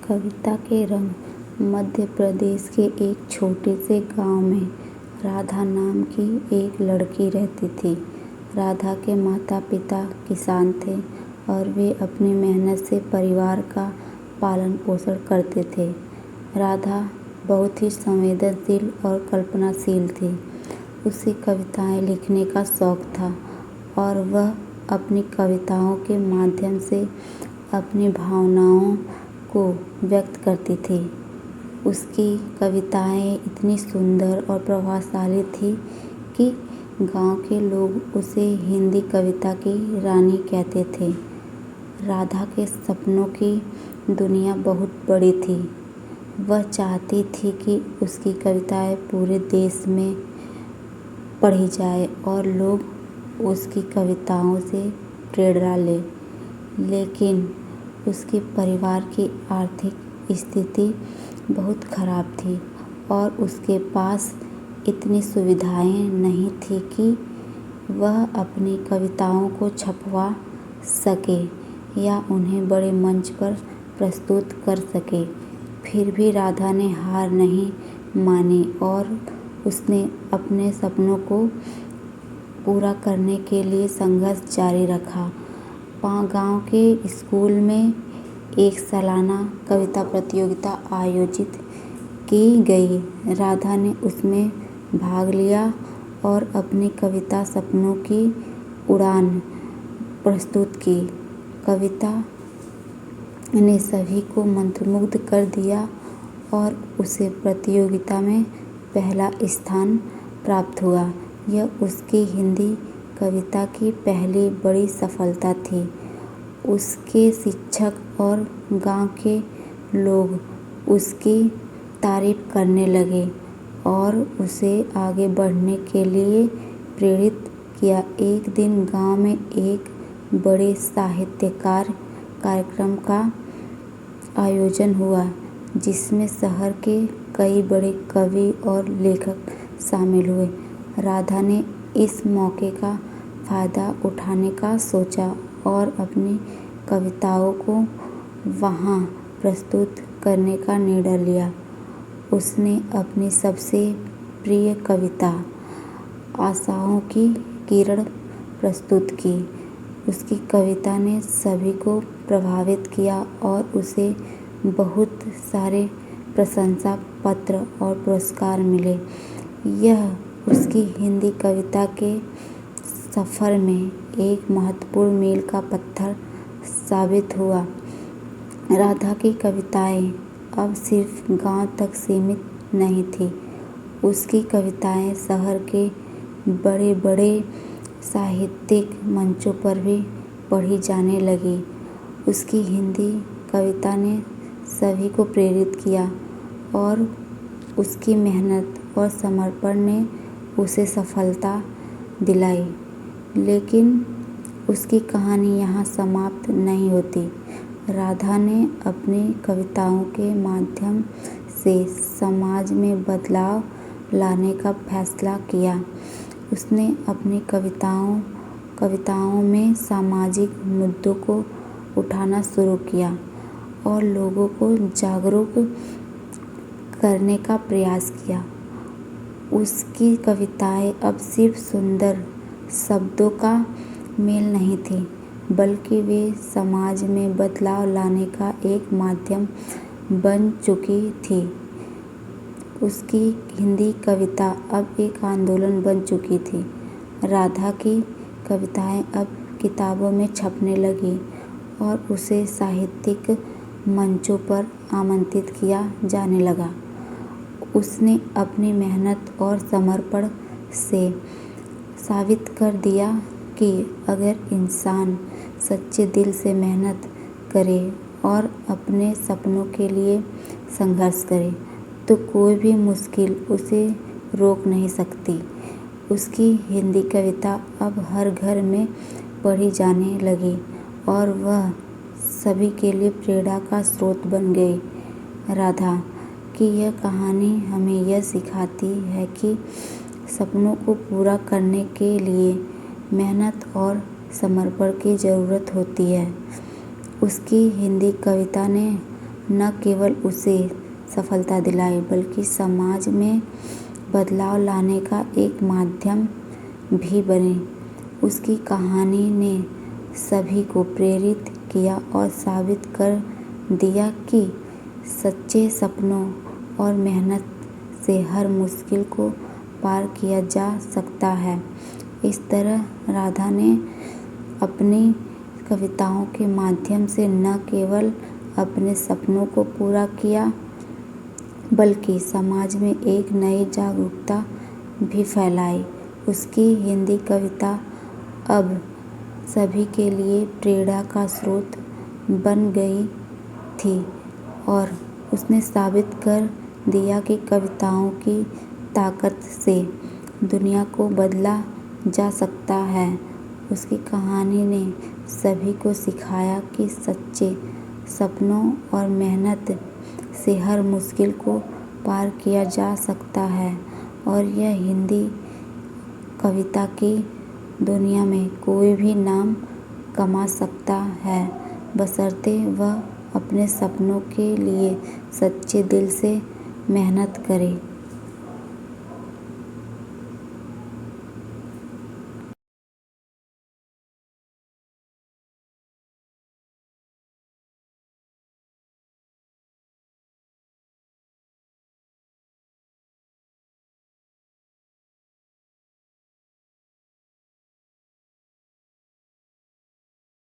कविता के रंग। मध्य प्रदेश के एक छोटे से गांव में राधा नाम की एक लड़की रहती थी। राधा के माता पिता किसान थे और वे अपनी मेहनत से परिवार का पालन पोषण करते थे। राधा बहुत ही संवेदनशील और कल्पनाशील थी। उसे कविताएं लिखने का शौक था और वह अपनी कविताओं के माध्यम से अपनी भावनाओं को व्यक्त करती थी। उसकी कविताएं इतनी सुंदर और प्रभावशाली थी कि गांव के लोग उसे हिंदी कविता की रानी कहते थे। राधा के सपनों की दुनिया बहुत बड़ी थी। वह चाहती थी कि उसकी कविताएं पूरे देश में पढ़ी जाए और लोग उसकी कविताओं से प्रेरणा लें। लेकिन उसके परिवार की आर्थिक स्थिति बहुत खराब थी और उसके पास इतनी सुविधाएं नहीं थी कि वह अपनी कविताओं को छपवा सके या उन्हें बड़े मंच पर प्रस्तुत कर सके। फिर भी राधा ने हार नहीं मानी और उसने अपने सपनों को पूरा करने के लिए संघर्ष जारी रखा। गांव के स्कूल में एक सालाना कविता प्रतियोगिता आयोजित की गई। राधा ने उसमें भाग लिया और अपनी कविता सपनों की उड़ान प्रस्तुत की। कविता ने सभी को मंत्रमुग्ध कर दिया और उसे प्रतियोगिता में पहला स्थान प्राप्त हुआ। यह उसकी हिंदी कविता की पहली बड़ी सफलता थी। उसके शिक्षक और गांव के लोग उसकी तारीफ करने लगे और उसे आगे बढ़ने के लिए प्रेरित किया। एक दिन गांव में एक बड़े साहित्यकार कार्यक्रम का आयोजन हुआ जिसमें शहर के कई बड़े कवि और लेखक शामिल हुए। राधा ने इस मौके का फायदा उठाने का सोचा और अपनी कविताओं को वहां प्रस्तुत करने का निर्णय लिया। उसने अपनी सबसे प्रिय कविता आशाओं की किरण प्रस्तुत की। उसकी कविता ने सभी को प्रभावित किया और उसे बहुत सारे प्रशंसा पत्र और पुरस्कार मिले। यह उसकी हिंदी कविता के सफ़र में एक महत्वपूर्ण मील का पत्थर साबित हुआ। राधा की कविताएं अब सिर्फ गांव तक सीमित नहीं थी। उसकी कविताएं शहर के बड़े बड़े साहित्यिक मंचों पर भी पढ़ी जाने लगी। उसकी हिंदी कविता ने सभी को प्रेरित किया और उसकी मेहनत और समर्पण ने उसे सफलता दिलाई। लेकिन उसकी कहानी यहाँ समाप्त नहीं होती। राधा ने अपनी कविताओं के माध्यम से समाज में बदलाव लाने का फैसला किया। उसने अपनी कविताओं में सामाजिक मुद्दों को उठाना शुरू किया और लोगों को जागरूक करने का प्रयास किया। उसकी कविताएं अब सिर्फ सुंदर शब्दों का मेल नहीं थी, बल्कि वे समाज में बदलाव लाने का एक माध्यम बन चुकी थी। उसकी हिंदी कविता अब एक आंदोलन बन चुकी थी। राधा की कविताएं अब किताबों में छपने लगी और उसे साहित्यिक मंचों पर आमंत्रित किया जाने लगा। उसने अपनी मेहनत और समर्पण से साबित कर दिया कि अगर इंसान सच्चे दिल से मेहनत करे और अपने सपनों के लिए संघर्ष करे तो कोई भी मुश्किल उसे रोक नहीं सकती। उसकी हिंदी कविता अब हर घर में पढ़ी जाने लगी और वह सभी के लिए प्रेरणा का स्रोत बन गई। राधा की यह कहानी हमें यह सिखाती है कि सपनों को पूरा करने के लिए मेहनत और समर्पण की ज़रूरत होती है। उसकी हिंदी कविता ने न केवल उसे सफलता दिलाई बल्कि समाज में बदलाव लाने का एक माध्यम भी बने। उसकी कहानी ने सभी को प्रेरित किया और साबित कर दिया कि सच्चे सपनों और मेहनत से हर मुश्किल को पार किया जा सकता है। इस तरह राधा ने अपनी कविताओं के माध्यम से न केवल अपने सपनों को पूरा किया बल्कि समाज में एक नई जागरूकता भी फैलाई। उसकी हिंदी कविता अब सभी के लिए प्रेरणा का स्रोत बन गई थी और उसने साबित कर दिया कि कविताओं की ताकत से दुनिया को बदला जा सकता है। उसकी कहानी ने सभी को सिखाया कि सच्चे सपनों और मेहनत से हर मुश्किल को पार किया जा सकता है और यह हिंदी कविता की दुनिया में कोई भी नाम कमा सकता है, बशर्ते वह अपने सपनों के लिए सच्चे दिल से मेहनत करे।